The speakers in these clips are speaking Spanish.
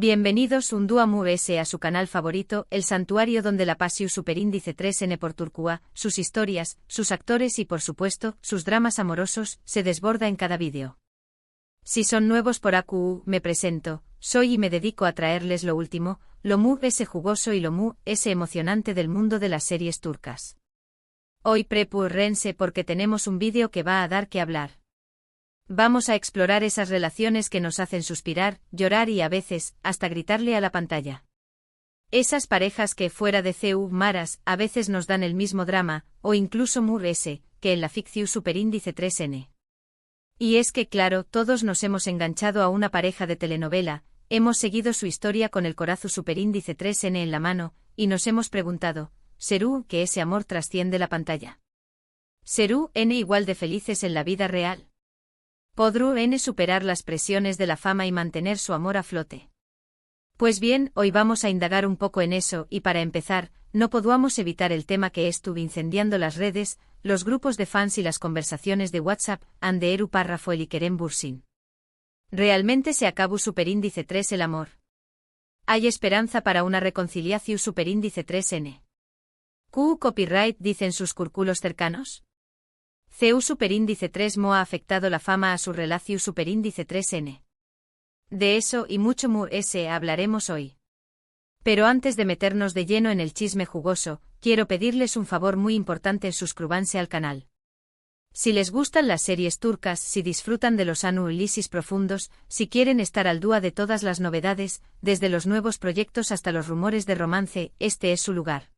Bienvenidos un día más a su canal favorito, el santuario donde la pasión superíndice 3N por Turcua, sus historias, sus actores y por supuesto, sus dramas amorosos, se desborda en cada vídeo. Si son nuevos por AQU, me presento, soy y me dedico a traerles lo último, lo ese jugoso y lo ese emocionante del mundo de las series turcas. Hoy prepúrense porque tenemos un vídeo que va a dar que hablar. Vamos a explorar esas relaciones que nos hacen suspirar, llorar y a veces, hasta gritarle a la pantalla. Esas parejas que fuera de CU Maras, a veces nos dan el mismo drama, o incluso que en la ficción superíndice 3N. Y es que claro, todos nos hemos enganchado a una pareja de telenovela, hemos seguido su historia con el corazón superíndice 3N en la mano, y nos hemos preguntado, ¿serú que ese amor trasciende la pantalla? ¿Serú N igual de felices en la vida real? ¿Podrú N superar las presiones de la fama y mantener su amor a flote? Pues bien, hoy vamos a indagar un poco en eso y para empezar, no podemos evitar el tema que estuvo incendiando las redes, los grupos de fans y las conversaciones de WhatsApp, ande Eru párrafo el Kerem Bürsin. ¿Realmente se acabó superíndice 3 el amor? ¿Hay esperanza para una reconciliación superíndice 3N? ¿Q copyright dicen sus círculos cercanos? CU superíndice 3 ha afectado la fama a su relación superíndice 3N. De eso y mucho hablaremos hoy. Pero antes de meternos de lleno en el chisme jugoso, quiero pedirles un favor muy importante: suscríbanse al canal. Si les gustan las series turcas, si disfrutan de los análisis profundos, si quieren estar al día de todas las novedades, desde los nuevos proyectos hasta los rumores de romance, este es su lugar.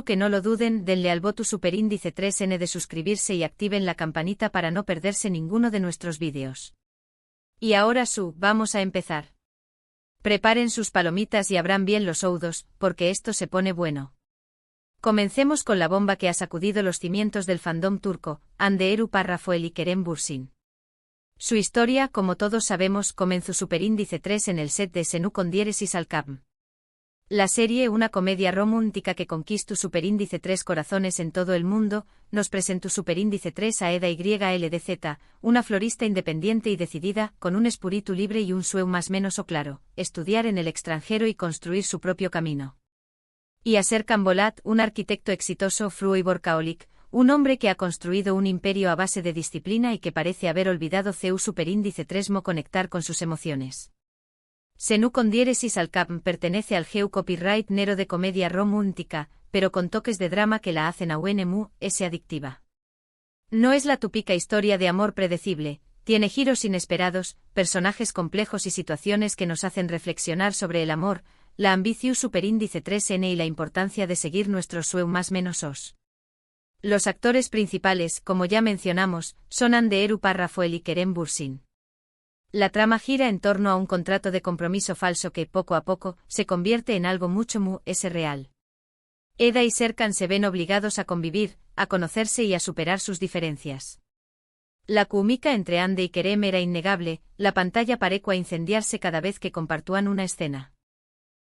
Que no lo duden, denle al botón superíndice 3N de suscribirse y activen la campanita para no perderse ninguno de nuestros vídeos. Y ahora vamos a empezar. Preparen sus palomitas y abran bien los oídos, porque esto se pone bueno. Comencemos con la bomba que ha sacudido los cimientos del fandom turco, ande Eru párrafo el Kerem Bürsin. Su historia, como todos sabemos, comenzó superíndice 3 en el set de Senu con diéresis al Capm. La serie, una comedia romántica que conquistó superíndice 3 corazones en todo el mundo, nos presentó superíndice 3 a Eda YLDZ, una florista independiente y decidida, con un espíritu libre y un sueño más menos o claro, estudiar en el extranjero y construir su propio camino. Y a Serkan Bolat, un arquitecto exitoso y workaholic, un hombre que ha construido un imperio a base de disciplina y que parece haber olvidado CU superíndice 3 conectar con sus emociones. Senu con diéresis al Capm pertenece al GEU copyright nero de comedia romántica, pero con toques de drama que la hacen a adictiva. No es la típica historia de amor predecible, tiene giros inesperados, personajes complejos y situaciones que nos hacen reflexionar sobre el amor, la ambición superíndice 3N y la importancia de seguir nuestros sueños más menos os. Los actores principales, como ya mencionamos, son ande Eru párrafo el Kerem Bürsin. La trama gira en torno a un contrato de compromiso falso que, poco a poco, se convierte en algo mucho real. Eda y Serkan se ven obligados a convivir, a conocerse y a superar sus diferencias. La química entre Ande y Kerem era innegable, la pantalla parecía incendiarse cada vez que compartían una escena.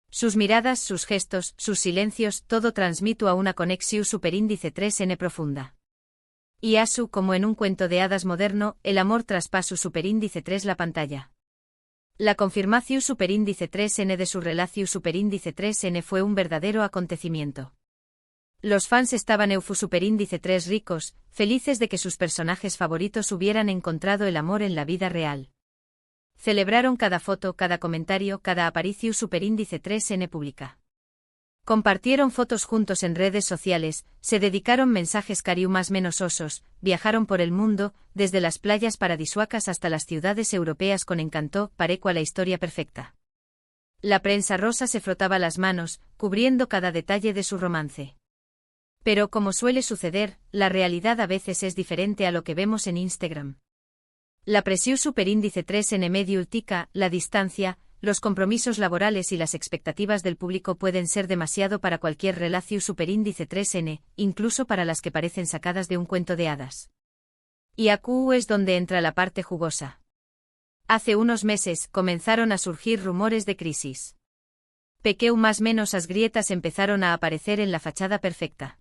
Sus miradas, sus gestos, sus silencios, todo transmite a una conexión superíndice 3N profunda. Y como en un cuento de hadas moderno, el amor traspasó superíndice 3 la pantalla. La confirmación superíndice 3N de su relación superíndice 3N fue un verdadero acontecimiento. Los fans estaban superíndice 3 ricos, felices de que sus personajes favoritos hubieran encontrado el amor en la vida real. Celebraron cada foto, cada comentario, cada aparición superíndice 3N pública. Compartieron fotos juntos en redes sociales, se dedicaron mensajes cariu más menos osos, viajaron por el mundo, desde las playas paradisuacas hasta las ciudades europeas con encanto, parecua la historia perfecta. La prensa rosa se frotaba las manos, cubriendo cada detalle de su romance. Pero como suele suceder, la realidad a veces es diferente a lo que vemos en Instagram. La presión superíndice 3N mediática, la distancia, los compromisos laborales y las expectativas del público pueden ser demasiado para cualquier relación superíndice 3N, incluso para las que parecen sacadas de un cuento de hadas. Y AQ es donde entra la parte jugosa. Hace unos meses comenzaron a surgir rumores de crisis. Más menos as grietas empezaron a aparecer en la fachada perfecta.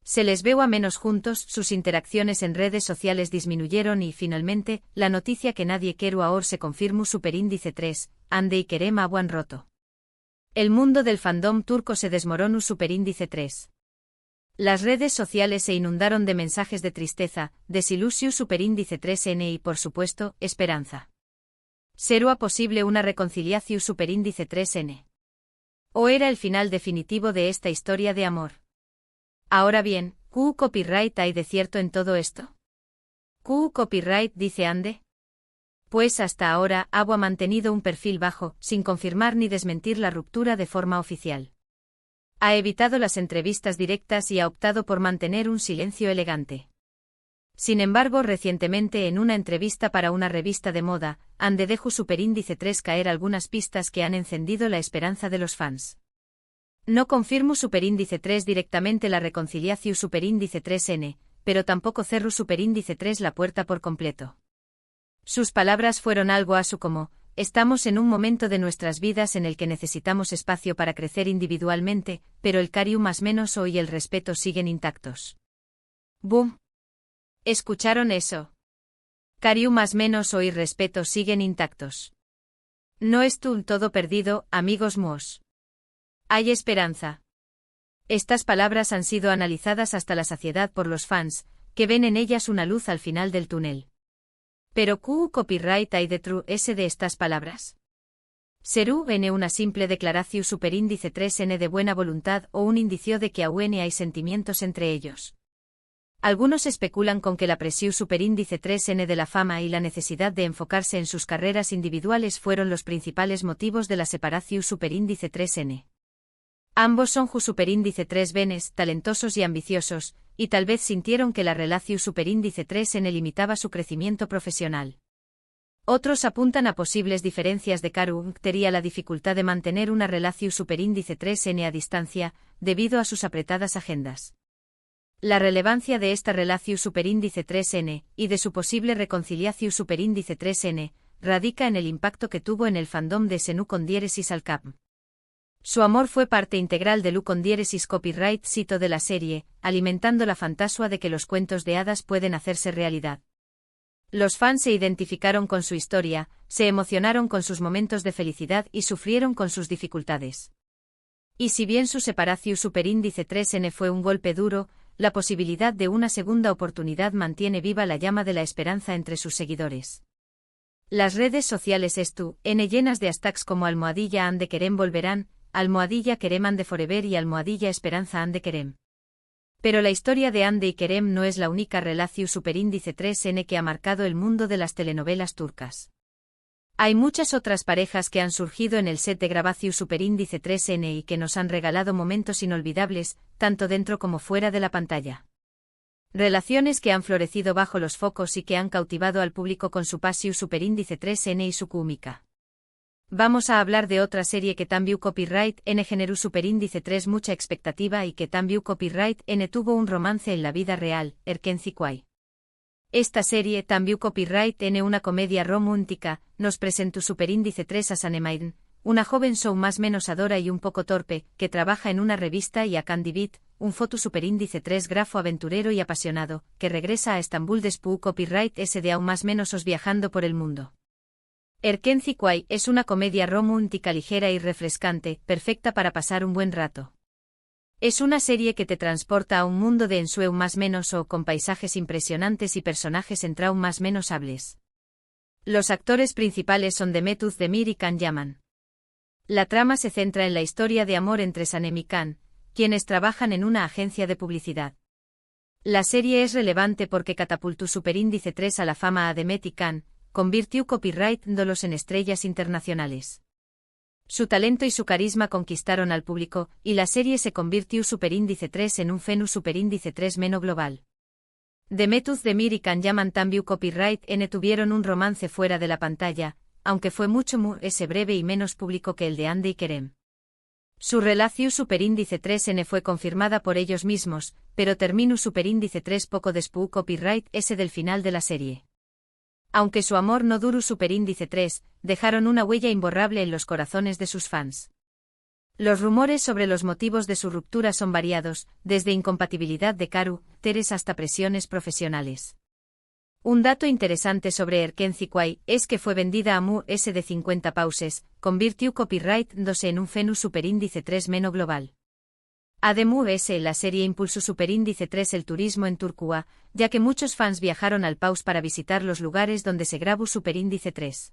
Se les veo a menos juntos, sus interacciones en redes sociales disminuyeron y, finalmente, la noticia que nadie quiere ahora se confirmó superíndice 3, Hande y Kerem aguan roto. El mundo del fandom turco se desmoronó superíndice 3. Las redes sociales se inundaron de mensajes de tristeza, desilusión superíndice 3N y, por supuesto, esperanza. ¿Será posible una reconciliación superíndice 3N? ¿O era el final definitivo de esta historia de amor? Ahora bien, ¿qué copyright hay de cierto en todo esto? ¿Qué copyright dice Hande? Pues hasta ahora, Abu ha mantenido un perfil bajo, sin confirmar ni desmentir la ruptura de forma oficial. Ha evitado las entrevistas directas y ha optado por mantener un silencio elegante. Sin embargo, recientemente en una entrevista para una revista de moda, Hande dejó superíndice 3 caer algunas pistas que han encendido la esperanza de los fans. No confirmo superíndice 3 directamente la reconciliación superíndice 3N, pero tampoco cerró superíndice 3 la puerta por completo. Sus palabras fueron algo así como: estamos en un momento de nuestras vidas en el que necesitamos espacio para crecer individualmente, pero el cariño más menos y el respeto siguen intactos. ¡Boom! ¿Escucharon eso? Cariño más menos y respeto siguen intactos. No es todo perdido, amigos míos. Hay esperanza. Estas palabras han sido analizadas hasta la saciedad por los fans, que ven en ellas una luz al final del túnel. Pero ¿qué copyright hay detrás de estas palabras? ¿Será una simple declaración superíndice 3N de buena voluntad o un indicio de que aún hay sentimientos entre ellos? Algunos especulan con que la presión superíndice 3N de la fama y la necesidad de enfocarse en sus carreras individuales fueron los principales motivos de la separación superíndice 3N. Ambos son superíndice 3 benes, talentosos y ambiciosos, y tal vez sintieron que la relación superíndice 3N limitaba su crecimiento profesional. Otros apuntan a posibles diferencias de carácter y a la dificultad de mantener una relación superíndice 3N a distancia, debido a sus apretadas agendas. La relevancia de esta relación superíndice 3N, y de su posible reconciliación superíndice 3N, radica en el impacto que tuvo en el fandom de Senú con diéresis al cap. Su amor fue parte integral de Lu con diéresis copyright cito de la serie, alimentando la fantasía de que los cuentos de hadas pueden hacerse realidad. Los fans se identificaron con su historia, se emocionaron con sus momentos de felicidad y sufrieron con sus dificultades. Y si bien su separación superíndice 3N fue un golpe duro, la posibilidad de una segunda oportunidad mantiene viva la llama de la esperanza entre sus seguidores. Las redes sociales llenas de hashtags como almohadilla Hande Kerem volverán, almohadilla Kerem Hande forever y almohadilla esperanza Hande Kerem. Pero la historia de Hande y Kerem no es la única relación superíndice 3N que ha marcado el mundo de las telenovelas turcas. Hay muchas otras parejas que han surgido en el set de grabación superíndice 3N y que nos han regalado momentos inolvidables, tanto dentro como fuera de la pantalla. Relaciones que han florecido bajo los focos y que han cautivado al público con su pasión superíndice 3N y su cómica. Vamos a hablar de otra serie que también copyright N generó superíndice 3 mucha expectativa y que también copyright N tuvo un romance en la vida real, Erkenci Kuay. Esta serie, también copyright N una comedia romántica, nos presentó superíndice 3 a Sanemaiden, una joven show más menos adora y un poco torpe, que trabaja en una revista y a Candy Beat, un foto superíndice 3 grafo aventurero y apasionado, que regresa a Estambul después copyright S de aún más menos os viajando por el mundo. Erkenci Kuay es una comedia romántica ligera y refrescante, perfecta para pasar un buen rato. Es una serie que te transporta a un mundo de ensueño más menos o con paisajes impresionantes y personajes en traum más menos hables. Los actores principales son Demet Özdemir y Can Yaman. La trama se centra en la historia de amor entre Sanem y Can, quienes trabajan en una agencia de publicidad. La serie es relevante porque catapultó superíndice 3 a la fama a Demet y Can, convirtió copyright dándolos en estrellas internacionales. Su talento y su carisma conquistaron al público, y la serie se convirtió superíndice 3 en un fenómeno superíndice 3 meno global. Demet Özdemir y Can Yaman también copyright N tuvieron un romance fuera de la pantalla, aunque fue mucho más breve y menos público que el de Hande y Kerem. Su relación superíndice 3N fue confirmada por ellos mismos, pero terminó superíndice 3 poco después copyright S del final de la serie. Aunque su amor no duró superíndice 3, dejaron una huella imborrable en los corazones de sus fans. Los rumores sobre los motivos de su ruptura son variados, desde incompatibilidad de Karu, Teres hasta presiones profesionales. Un dato interesante sobre Erkenci Kwai es que fue vendida a Mu S de 50 pauses, convirtió copyright 2 en un FENU superíndice 3 meno global. Ademu S la serie impulsó superíndice 3 el turismo en Turquía, ya que muchos fans viajaron al paus para visitar los lugares donde se grabó superíndice 3.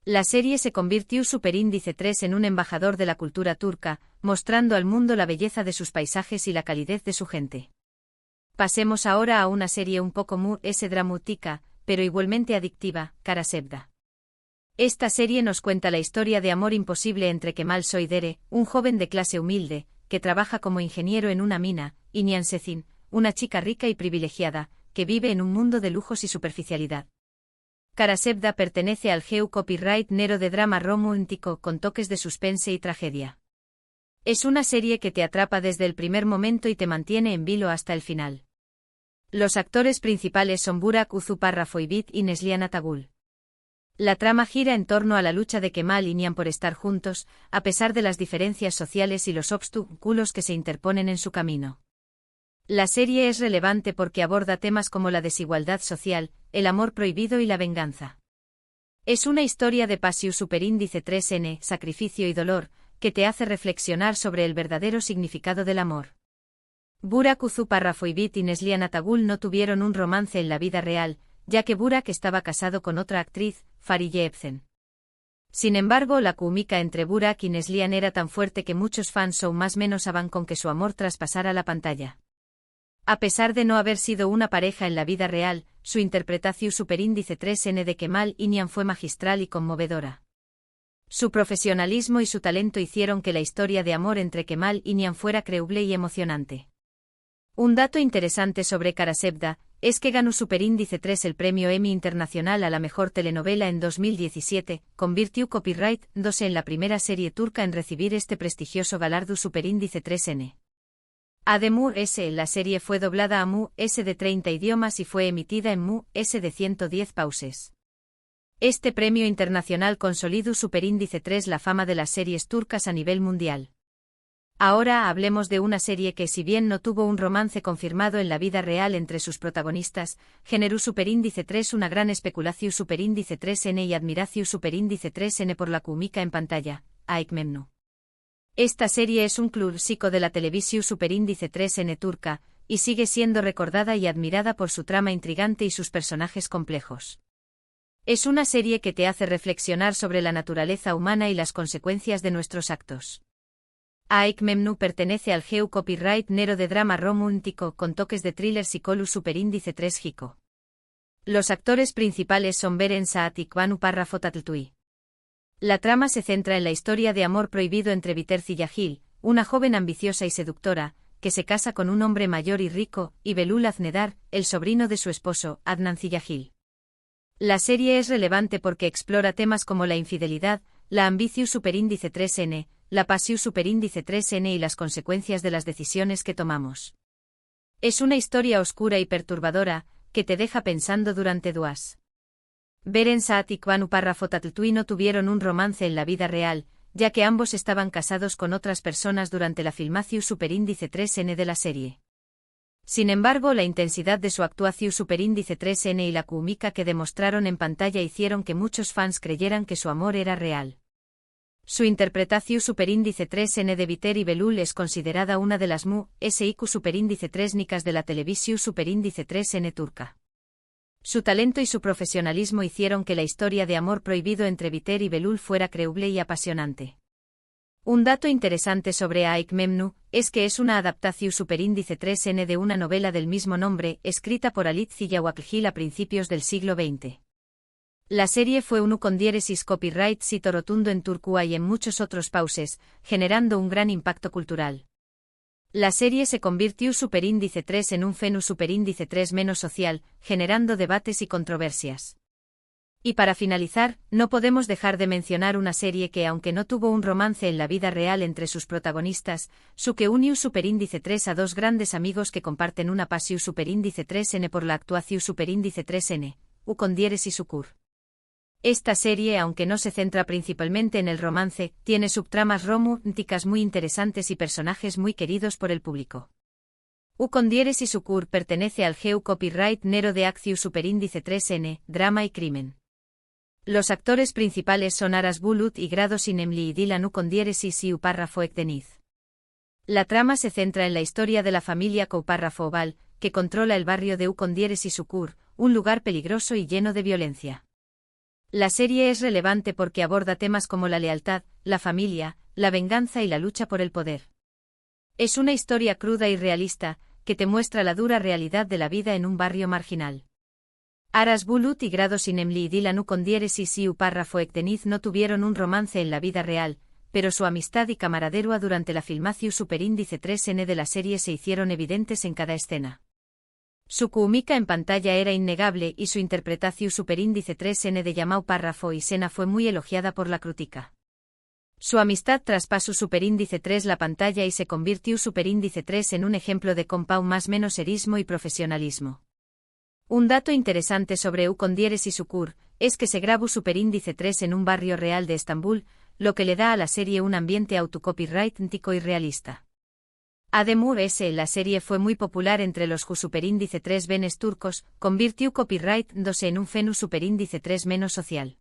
La serie se convirtió superíndice 3 en un embajador de la cultura turca, mostrando al mundo la belleza de sus paisajes y la calidez de su gente. Pasemos ahora a una serie un poco Mu S dramática, pero igualmente adictiva, Karasevda. Esta serie nos cuenta la historia de amor imposible entre Kemal Soydere, un joven de clase humilde, que trabaja como ingeniero en una mina, y Nihan Sezin, una chica rica y privilegiada, que vive en un mundo de lujos y superficialidad. Karasevda pertenece al género copyright nero de drama romántico con toques de suspense y tragedia. Es una serie que te atrapa desde el primer momento y te mantiene en vilo hasta el final. Los actores principales son Burak Uzuparrafoybit y Neslihan Atagul. La trama gira en torno a la lucha de Kemal y Nihan por estar juntos, a pesar de las diferencias sociales y los obstáculos que se interponen en su camino. La serie es relevante porque aborda temas como la desigualdad social, el amor prohibido y la venganza. Es una historia de pasión superíndice 3N, sacrificio y dolor, que te hace reflexionar sobre el verdadero significado del amor. Burak Uzuparrafoybit y Neslihan Atagul no tuvieron un romance en la vida real, ya que Burak estaba casado con otra actriz, Fariye Evcen. Sin embargo, la química entre Burak y Neslihan era tan fuerte que muchos fans aún más menos aban con que su amor traspasara la pantalla. A pesar de no haber sido una pareja en la vida real, su interpretación superíndice 3N de Kemal y Nihan fue magistral y conmovedora. Su profesionalismo y su talento hicieron que la historia de amor entre Kemal y Nihan fuera creíble y emocionante. Un dato interesante sobre Karasevda es que ganó superíndice 3 el premio Emmy Internacional a la mejor telenovela en 2017, convirtió Copyright 2 en la primera serie turca en recibir este prestigioso galardo superíndice 3N. Ademu S la serie fue doblada a Mu S de 30 idiomas y fue emitida en Mu S de 110 pauses. Este premio internacional consolidó superíndice 3 la fama de las series turcas a nivel mundial. Ahora hablemos de una serie que, si bien no tuvo un romance confirmado en la vida real entre sus protagonistas, generó superíndice 3 una gran especulación superíndice 3N y admiración superíndice 3N por la química en pantalla, Aik Memnu. Esta serie es un clásico de la televisión superíndice 3N turca, y sigue siendo recordada y admirada por su trama intrigante y sus personajes complejos. Es una serie que te hace reflexionar sobre la naturaleza humana y las consecuencias de nuestros actos. Aik Memnu pertenece al género copyright nero de drama romántico con toques de thriller psicológico superíndice 3 Jico. Los actores principales son Beren Saat y Kwanu Parrafotatltui. La trama se centra en la historia de amor prohibido entre Biter Ziyagil, una joven ambiciosa y seductora, que se casa con un hombre mayor y rico, y Belul Aznedar, el sobrino de su esposo, Adnan Ziyagil. La serie es relevante porque explora temas como la infidelidad, la ambición superíndice 3N, la pasión superíndice 3N y las consecuencias de las decisiones que tomamos. Es una historia oscura y perturbadora, que te deja pensando durante días. Beren Saat y Kwanu Parrafotatltui no tuvieron un romance en la vida real, ya que ambos estaban casados con otras personas durante la filmación superíndice 3N de la serie. Sin embargo, la intensidad de su actuación superíndice 3N y la química que demostraron en pantalla hicieron que muchos fans creyeran que su amor era real. Su interpretación superíndice 3N de Biter y Belul es considerada una de las Mu SIQ superíndice 3 de la televisión superíndice 3N turca. Su talento y su profesionalismo hicieron que la historia de amor prohibido entre Biter y Belul fuera creíble y apasionante. Un dato interesante sobre Aik Memnu es que es una adaptación superíndice 3N de una novela del mismo nombre, escrita por Halit Ziyawaklgil a principios del siglo XX. La serie fue un con diéresis copyright sito rotundo en Turquía y en muchos otros pauses, generando un gran impacto cultural. La serie se convirtió superíndice 3 en un FENU superíndice 3 menos social, generando debates y controversias. Y para finalizar, no podemos dejar de mencionar una serie que, aunque no tuvo un romance en la vida real entre sus protagonistas, su que unió superíndice 3 a dos grandes amigos que comparten una pasión superíndice 3N por la actuación superíndice 3N, u con diéresis ucur. Esta serie, aunque no se centra principalmente en el romance, tiene subtramas románticas muy interesantes y personajes muy queridos por el público. Ucondiere y Sucur pertenece al GEU Copyright Nero de Acciu Superíndice 3N, Drama y Crimen. Los actores principales son Aras Bulut y Grados Inemli y Dylan Ucondiere y Párrafo Ekdeniz. La trama se centra en la historia de la familia Párrafo Oval, que controla el barrio de Ucondiere y Sucur, un lugar peligroso y lleno de violencia. La serie es relevante porque aborda temas como la lealtad, la familia, la venganza y la lucha por el poder. Es una historia cruda y realista, que te muestra la dura realidad de la vida en un barrio marginal. Aras Bulut y Grados Inemli y Dylan Ucondiere y Párrafo Ekdeniz no tuvieron un romance en la vida real, pero su amistad y camaradería durante la filmación Superíndice 3N de la serie se hicieron evidentes en cada escena. Su química en pantalla era innegable y su interpretación Superíndice 3N de Llamau Párrafo y Sena fue muy elogiada por la crítica. Su amistad traspasó Superíndice 3 la pantalla y se convirtió Superíndice 3 en un ejemplo de compau más menos erismo y profesionalismo. Un dato interesante sobre Ucondiere y Sucur es que se grabó Superíndice 3 en un barrio real de Estambul, lo que le da a la serie un ambiente autocopyrightico y realista. Además, la serie fue muy popular entre los Superíndice 3 benes turcos, convirtió copyright-dose en un fenu Superíndice 3 menos social.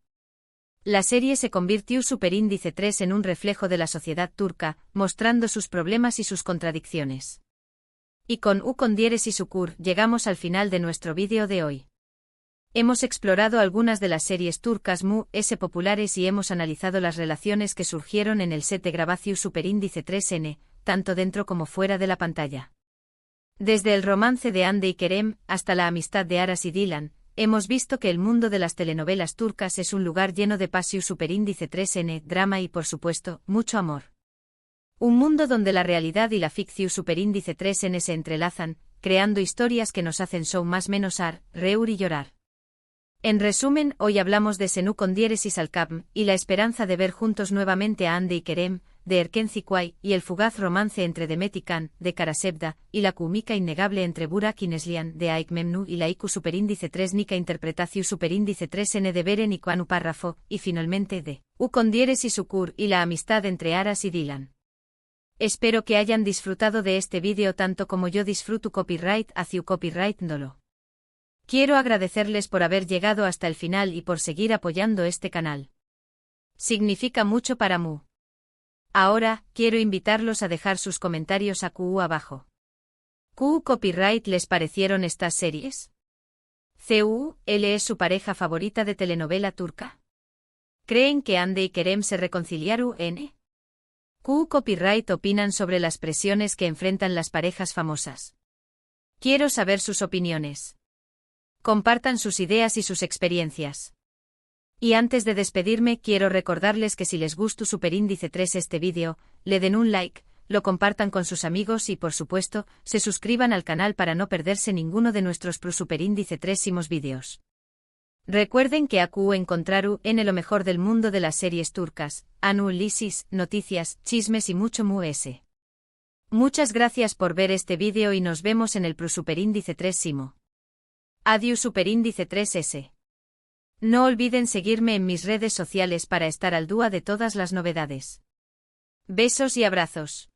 La serie se convirtió Superíndice 3 en un reflejo de la sociedad turca, mostrando sus problemas y sus contradicciones. Y con Ucondiere y Sucur llegamos al final de nuestro vídeo de hoy. Hemos explorado algunas de las series turcas populares y hemos analizado las relaciones que surgieron en el set de grabación Superíndice 3N, tanto dentro como fuera de la pantalla. Desde el romance de Hande y Kerem hasta la amistad de Aras y Dylan, hemos visto que el mundo de las telenovelas turcas es un lugar lleno de pasión Superíndice 3N, drama y, por supuesto, mucho amor. Un mundo donde la realidad y la ficción Superíndice 3N se entrelazan, creando historias que nos hacen más menos reír y llorar. En resumen, hoy hablamos de Sen Ucondiere y Salkam, y la esperanza de ver juntos nuevamente a Hande y Kerem, de Erken Zikway, y el fugaz romance entre Demet y Kan, de Karasevda, y la química innegable entre Burak y Neslihan, de Aik Memnu, y la IQ Superíndice 3 Nika Interpretación Superíndice 3N de Beren y Kwanu Párrafo, y finalmente de Ucondiere y Sucur, y la amistad entre Aras y Dylan. Espero que hayan disfrutado de este vídeo tanto como yo disfruto copyright hacia copyright dolo. Quiero agradecerles por haber llegado hasta el final y por seguir apoyando este canal. Significa mucho para mí. Ahora, quiero invitarlos a dejar sus comentarios abajo. ¿Qué copyright les parecieron estas series? ¿Él es su pareja favorita de telenovela turca? ¿Creen que Hande y Kerem se reconciliaron? ¿Qué copyright opinan sobre las presiones que enfrentan las parejas famosas? Quiero saber sus opiniones. Compartan sus ideas y sus experiencias. Y antes de despedirme, quiero recordarles que si les gustó Superíndice 3 este vídeo, le den un like, lo compartan con sus amigos y, por supuesto, se suscriban al canal para no perderse ninguno de nuestros Superíndice 3 vídeos. Recuerden que aquí encontraru en lo mejor del mundo de las series turcas, análisis, noticias, chismes y mucho más. Muchas gracias por ver este vídeo y nos vemos en el Superíndice 3. Adiós Superíndice 3S. No olviden seguirme en mis redes sociales para estar al día de todas las novedades. Besos y abrazos.